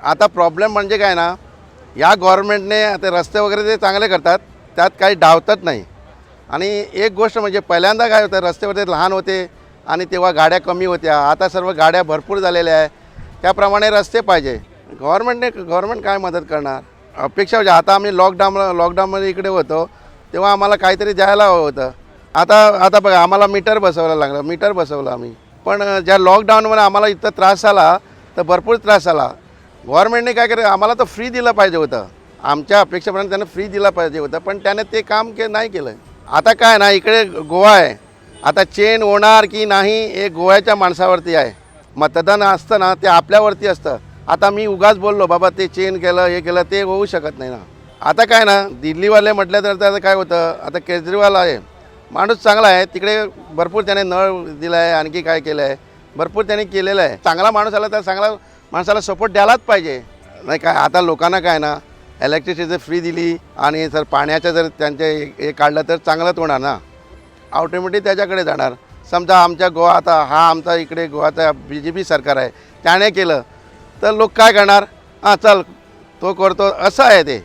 आता प्रॉब्लेम म्हणजे काय ना, या गव्हर्नमेंटने आता रस्ते वगैरे ते चांगले करतात, त्यात काही डावतात नाही. आणि एक गोष्ट म्हणजे पहिल्यांदा काय होतं, रस्त्यावर लहान होते आणि तेव्हा गाड्या कमी होत्या. आता सर्व गाड्या भरपूर झालेल्या आहे. त्याप्रमाणे रस्ते पाहिजे. गव्हर्नमेंट काय मदत करणार. अपेक्षा म्हणजे आता आम्ही लॉकडाऊनमध्ये इकडे होतो, तेव्हा आम्हाला काहीतरी द्यायला हवं होतं. आता बघा, आम्हाला मीटर बसवलं आम्ही. पण ज्या लॉकडाऊनमध्ये आम्हाला इतका त्रास झाला, तर भरपूर त्रास झाला. गव्हर्नमेंटने काय केलं, आम्हाला तर फ्री दिलं पाहिजे होतं. आमच्या अपेक्षेप्रमाणे त्यानं फ्री दिलं पाहिजे होतं, पण त्याने ते काम नाही केलं. आता काय ना, इकडे गोवा आहे. आता चेंज होणार की नाही हे गोव्याच्या माणसावरती आहे. मतदान असतं ना, ते आपल्यावरती असतं. आता मी उगाच बोललो बाबा ते चेंज केलं हे केलं, ते होऊ शकत नाही ना. आता काय ना, दिल्लीवाले म्हटलं तर आता काय होतं, आता केजरीवाल आहे, माणूस चांगला आहे. तिकडे भरपूर त्याने नळ दिला आहे, आणखी काय केलं आहे, भरपूर त्याने केलेलं आहे. चांगला माणूस आला तर चांगला माणसाला सपोर्ट द्यायलाच पाहिजे. नाही काय, आता लोकांना काय ना, इलेक्ट्रिसिटी फ्री दिली आणि जर पाण्याचं जर त्यांचे हे काढलं तर चांगलंच होणार ना. ऑटोमॅटिक त्याच्याकडे जाणार. समजा आमच्या गोवा, आता हा आमचा इकडे गोवाचा BJP सरकार आहे, त्याने केलं तर लोक काय करणार, हां चल तो करतो, असं आहे ते.